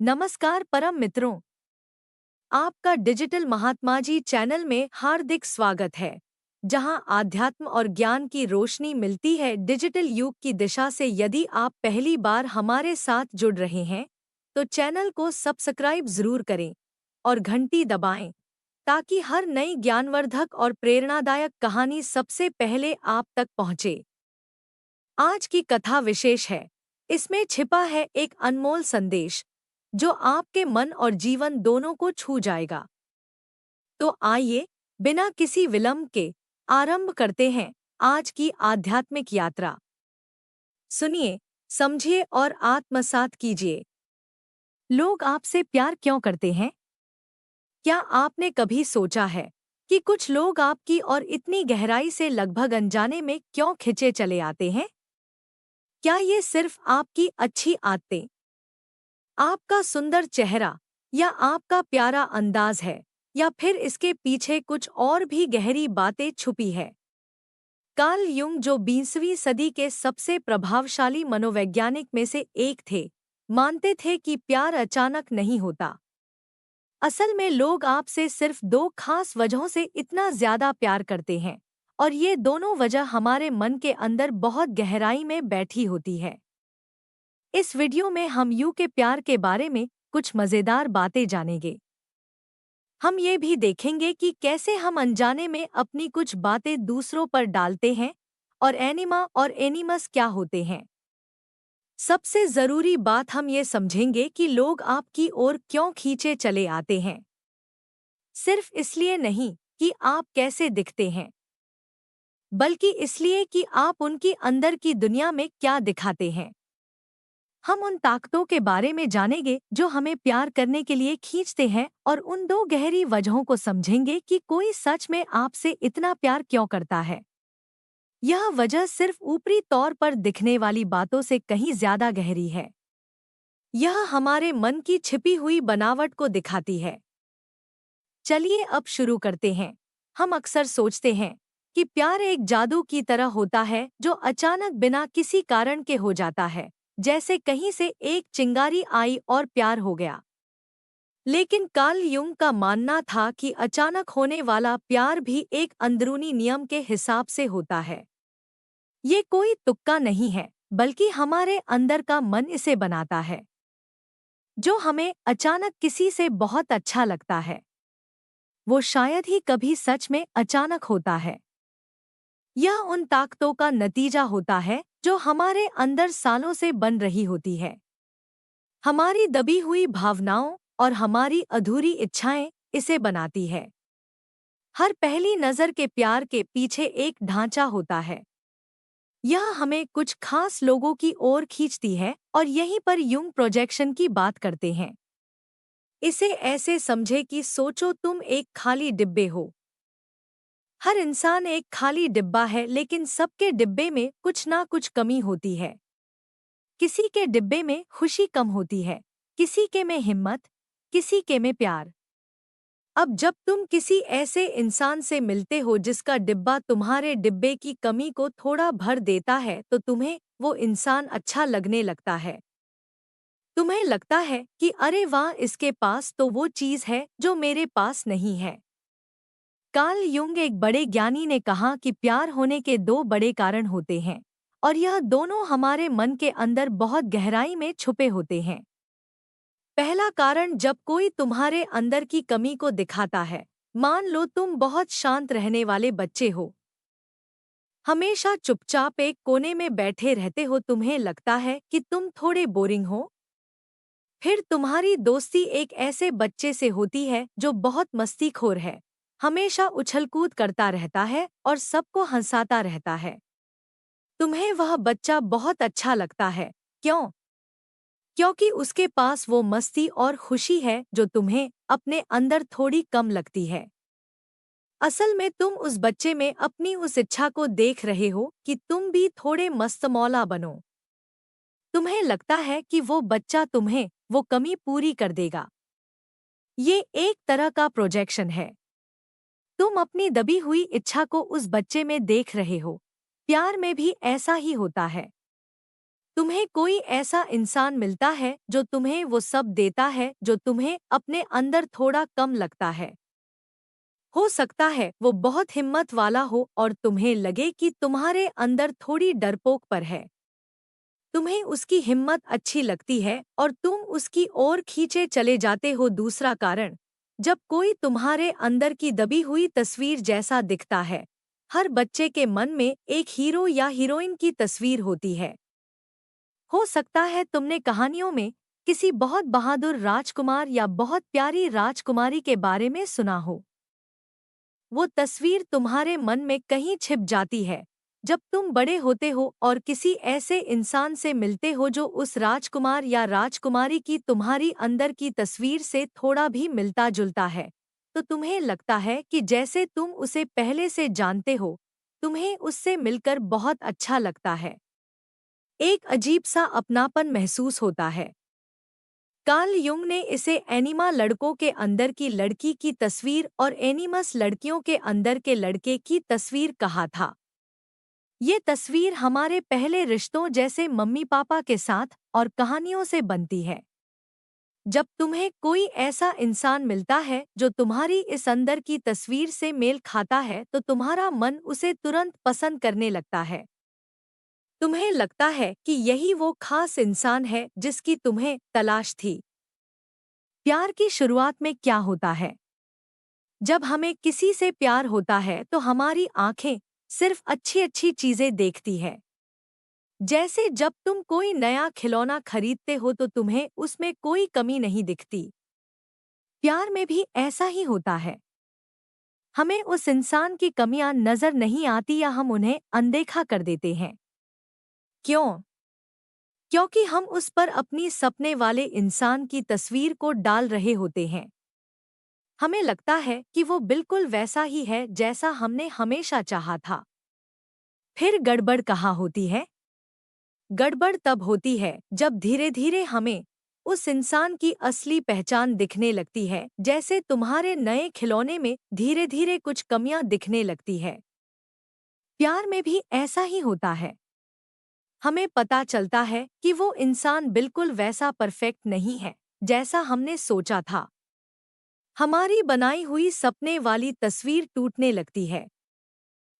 नमस्कार परम मित्रों, आपका डिजिटल महात्मा जी चैनल में हार्दिक स्वागत है, जहां आध्यात्म और ज्ञान की रोशनी मिलती है डिजिटल युग की दिशा से। यदि आप पहली बार हमारे साथ जुड़ रहे हैं, तो चैनल को सब्सक्राइब जरूर करें और घंटी दबाएं, ताकि हर नई ज्ञानवर्धक और प्रेरणादायक कहानी सबसे पहले आप तक पहुंचे। आज की कथा विशेष है। इसमें छिपा है एक अनमोल संदेश, जो आपके मन और जीवन दोनों को छू जाएगा। तो आइए, बिना किसी विलंब के आरंभ करते हैं आज की आध्यात्मिक यात्रा। सुनिए, समझिए और आत्मसात कीजिए। लोग आपसे प्यार क्यों करते हैं? क्या आपने कभी सोचा है कि कुछ लोग आपकी और इतनी गहराई से लगभग अनजाने में क्यों खिंचे चले आते हैं? क्या ये सिर्फ आपकी अच्छी आदतें, आपका सुंदर चेहरा या आपका प्यारा अंदाज है, या फिर इसके पीछे कुछ और भी गहरी बातें छुपी है? कार्ल युंग, जो 20वीं सदी के सबसे प्रभावशाली मनोवैज्ञानिक में से एक थे, मानते थे कि प्यार अचानक नहीं होता। असल में लोग आपसे सिर्फ दो खास वजहों से इतना ज्यादा प्यार करते हैं, और ये दोनों वजह हमारे मन के अंदर बहुत गहराई में बैठी होती है। इस वीडियो में हम यू के प्यार के बारे में कुछ मजेदार बातें जानेंगे। हम ये भी देखेंगे कि कैसे हम अनजाने में अपनी कुछ बातें दूसरों पर डालते हैं, और एनिमा और एनिमस क्या होते हैं। सबसे जरूरी बात, हम ये समझेंगे कि लोग आपकी ओर क्यों खींचे चले आते हैं। सिर्फ इसलिए नहीं कि आप कैसे दिखते हैं, बल्कि इसलिए कि आप उनकी अंदर की दुनिया में क्या दिखाते हैं। हम उन ताकतों के बारे में जानेंगे जो हमें प्यार करने के लिए खींचते हैं, और उन दो गहरी वजहों को समझेंगे कि कोई सच में आपसे इतना प्यार क्यों करता है। यह वजह सिर्फ ऊपरी तौर पर दिखने वाली बातों से कहीं ज्यादा गहरी है। यह हमारे मन की छिपी हुई बनावट को दिखाती है। चलिए अब शुरू करते हैं। हम अक्सर सोचते हैं कि प्यार एक जादू की तरह होता है, जो अचानक बिना किसी कारण के हो जाता है, जैसे कहीं से एक चिंगारी आई और प्यार हो गया। लेकिन कार्ल युंग का मानना था कि अचानक होने वाला प्यार भी एक अंदरूनी नियम के हिसाब से होता है। ये कोई तुक्का नहीं है, बल्कि हमारे अंदर का मन इसे बनाता है। जो हमें अचानक किसी से बहुत अच्छा लगता है, वो शायद ही कभी सच में अचानक होता है। यह उन ताकतों का नतीजा होता है जो हमारे अंदर सालों से बन रही होती है। हमारी दबी हुई भावनाओं और हमारी अधूरी इच्छाएं इसे बनाती है। हर पहली नज़र के प्यार के पीछे एक ढांचा होता है। यह हमें कुछ खास लोगों की ओर खींचती है, और यहीं पर युंग प्रोजेक्शन की बात करते हैं। इसे ऐसे समझे कि सोचो तुम एक खाली डिब्बे हो। हर इंसान एक खाली डिब्बा है, लेकिन सबके डिब्बे में कुछ ना कुछ कमी होती है। किसी के डिब्बे में खुशी कम होती है, किसी के में हिम्मत, किसी के में प्यार। अब जब तुम किसी ऐसे इंसान से मिलते हो जिसका डिब्बा तुम्हारे डिब्बे की कमी को थोड़ा भर देता है, तो तुम्हें वो इंसान अच्छा लगने लगता है। तुम्हें लगता है कि अरे वाह, इसके पास तो वो चीज़ है जो मेरे पास नहीं है। कार्ल युंग, एक बड़े ज्ञानी, ने कहा कि प्यार होने के दो बड़े कारण होते हैं, और यह दोनों हमारे मन के अंदर बहुत गहराई में छुपे होते हैं। पहला कारण, जब कोई तुम्हारे अंदर की कमी को दिखाता है। मान लो तुम बहुत शांत रहने वाले बच्चे हो, हमेशा चुपचाप एक कोने में बैठे रहते हो, तुम्हें लगता है कि तुम थोड़े बोरिंग हो। फिर तुम्हारी दोस्ती एक ऐसे बच्चे से होती है जो बहुत मस्तीखोर है, हमेशा उछलकूद करता रहता है और सबको हंसाता रहता है। तुम्हें वह बच्चा बहुत अच्छा लगता है। क्यों? क्योंकि उसके पास वो मस्ती और खुशी है जो तुम्हें अपने अंदर थोड़ी कम लगती है। असल में तुम उस बच्चे में अपनी उस इच्छा को देख रहे हो कि तुम भी थोड़े मस्तमौला बनो। तुम्हें लगता है कि वो बच्चा तुम्हें वो कमी पूरी कर देगा। ये एक तरह का प्रोजेक्शन है। तुम अपनी दबी हुई इच्छा को उस बच्चे में देख रहे हो। प्यार में भी ऐसा ही होता है। तुम्हें कोई ऐसा इंसान मिलता है जो तुम्हें वो सब देता है जो तुम्हें अपने अंदर थोड़ा कम लगता है। हो सकता है वो बहुत हिम्मत वाला हो और तुम्हें लगे कि तुम्हारे अंदर थोड़ी डरपोक पर है। तुम्हें उसकी हिम्मत अच्छी लगती है और तुम उसकी ओर खींचे चले जाते हो। दूसरा कारण, जब कोई तुम्हारे अंदर की दबी हुई तस्वीर जैसा दिखता है। हर बच्चे के मन में एक हीरो या हीरोइन की तस्वीर होती है। हो सकता है तुमने कहानियों में किसी बहुत बहादुर राजकुमार या बहुत प्यारी राजकुमारी के बारे में सुना हो। वो तस्वीर तुम्हारे मन में कहीं छिप जाती है जब तुम बड़े होते हो और किसी ऐसे इंसान से मिलते हो जो उस राजकुमार या राजकुमारी की तुम्हारी अंदर की तस्वीर से थोड़ा भी मिलता जुलता है। तो तुम्हें लगता है कि जैसे तुम उसे पहले से जानते हो। तुम्हें उससे मिलकर बहुत अच्छा लगता है। एक अजीब सा अपनापन महसूस होता है। कार्ल युंग ने इसे एनिमा लड़कों के अंदर की लड़की की तस्वीर और एनिमस लड़कियों के अंदर के लड़के की तस्वीर कहा था। ये तस्वीर हमारे पहले रिश्तों जैसे मम्मी पापा के साथ और कहानियों से बनती है। जब तुम्हें कोई ऐसा इंसान मिलता है जो तुम्हारी इस अंदर की तस्वीर से मेल खाता है तो तुम्हारा मन उसे तुरंत पसंद करने लगता है। तुम्हें लगता है कि यही वो खास इंसान है जिसकी तुम्हें तलाश थी। प्यार की शुरुआत में क्या होता है? जब हमें किसी से प्यार होता है तो हमारी आंखें सिर्फ अच्छी अच्छी चीजें देखती है। जैसे जब तुम कोई नया खिलौना खरीदते हो तो तुम्हें उसमें कोई कमी नहीं दिखती। प्यार में भी ऐसा ही होता है। हमें उस इंसान की कमियां नजर नहीं आती या हम उन्हें अनदेखा कर देते हैं। क्यों? क्योंकि हम उस पर अपनी सपने वाले इंसान की तस्वीर को डाल रहे होते हैं। हमें लगता है कि वो बिल्कुल वैसा ही है जैसा हमने हमेशा चाहा था। फिर गड़बड़ कहाँ होती है? गड़बड़ तब होती है जब धीरे धीरे हमें उस इंसान की असली पहचान दिखने लगती है, जैसे तुम्हारे नए खिलौने में धीरे धीरे कुछ कमियां दिखने लगती है। प्यार में भी ऐसा ही होता है। हमें पता चलता है कि वो इंसान बिल्कुल वैसा परफेक्ट नहीं है जैसा हमने सोचा था। हमारी बनाई हुई सपने वाली तस्वीर टूटने लगती है।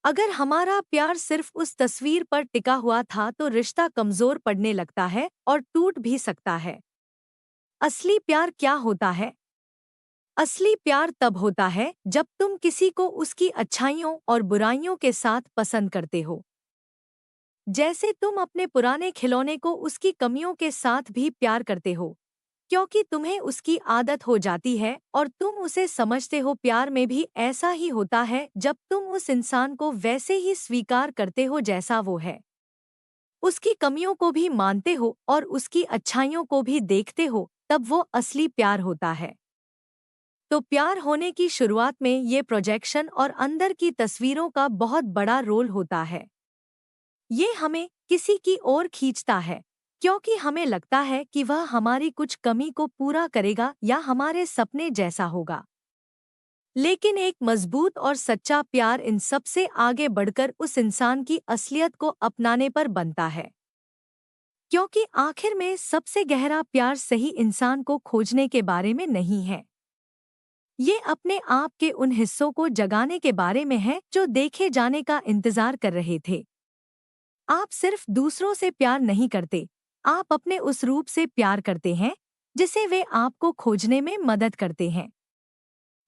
अगर हमारा प्यार सिर्फ उस तस्वीर पर टिका हुआ था तो रिश्ता कमजोर पड़ने लगता है और टूट भी सकता है। असली प्यार क्या होता है? असली प्यार तब होता है जब तुम किसी को उसकी अच्छाइयों और बुराइयों के साथ पसंद करते हो। जैसे तुम अपने पुराने खिलौने को उसकी कमियों के साथ भी प्यार करते हो, क्योंकि तुम्हें उसकी आदत हो जाती है और तुम उसे समझते हो। प्यार में भी ऐसा ही होता है जब तुम उस इंसान को वैसे ही स्वीकार करते हो जैसा वो है। उसकी कमियों को भी मानते हो और उसकी अच्छाइयों को भी देखते हो, तब वो असली प्यार होता है। तो प्यार होने की शुरुआत में ये प्रोजेक्शन और अंदर की तस्वीरों का बहुत बड़ा रोल होता है। ये हमें किसी की ओर खींचता है क्योंकि हमें लगता है कि वह हमारी कुछ कमी को पूरा करेगा या हमारे सपने जैसा होगा। लेकिन एक मजबूत और सच्चा प्यार इन सब से आगे बढ़कर उस इंसान की असलियत को अपनाने पर बनता है। क्योंकि आखिर में सबसे गहरा प्यार सही इंसान को खोजने के बारे में नहीं है। ये अपने आप के उन हिस्सों को जगाने के बारे में है जो देखे जाने का इंतजार कर रहे थे। आप सिर्फ दूसरों से प्यार नहीं करते, आप अपने उस रूप से प्यार करते हैं जिसे वे आपको खोजने में मदद करते हैं।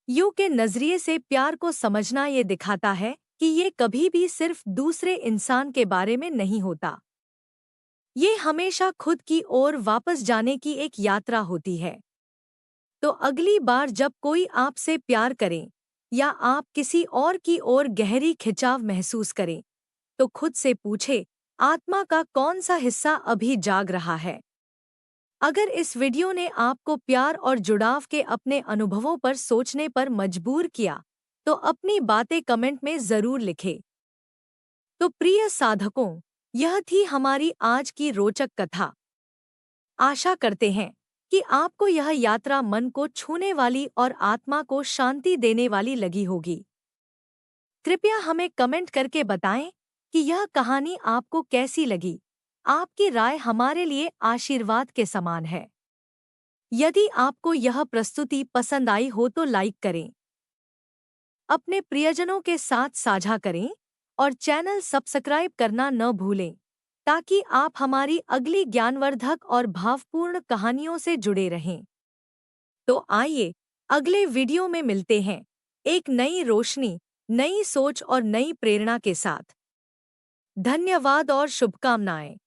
यू के नजरिए से प्यार को समझना ये दिखाता है कि ये कभी भी सिर्फ दूसरे इंसान के बारे में नहीं होता। ये हमेशा खुद की ओर वापस जाने की एक यात्रा होती है। तो अगली बार जब कोई आपसे प्यार करे या आप किसी और की ओर गहरी खिंचाव महसूस करें, तो खुद से पूछे, आत्मा का कौन सा हिस्सा अभी जाग रहा है? अगर इस वीडियो ने आपको प्यार और जुड़ाव के अपने अनुभवों पर सोचने पर मजबूर किया, तो अपनी बातें कमेंट में जरूर लिखें। तो प्रिय साधकों, यह थी हमारी आज की रोचक कथा। आशा करते हैं कि आपको यह यात्रा मन को छूने वाली और आत्मा को शांति देने वाली लगी होगी। कृपया हमें कमेंट करके बताएं कि यह कहानी आपको कैसी लगी। आपकी राय हमारे लिए आशीर्वाद के समान है। यदि आपको यह प्रस्तुति पसंद आई हो तो लाइक करें, अपने प्रियजनों के साथ साझा करें और चैनल सब्सक्राइब करना न भूलें, ताकि आप हमारी अगली ज्ञानवर्धक और भावपूर्ण कहानियों से जुड़े रहें। तो आइए अगले वीडियो में मिलते हैं, एक नई रोशनी, नई सोच और नई प्रेरणा के साथ। धन्यवाद और शुभकामनाएं।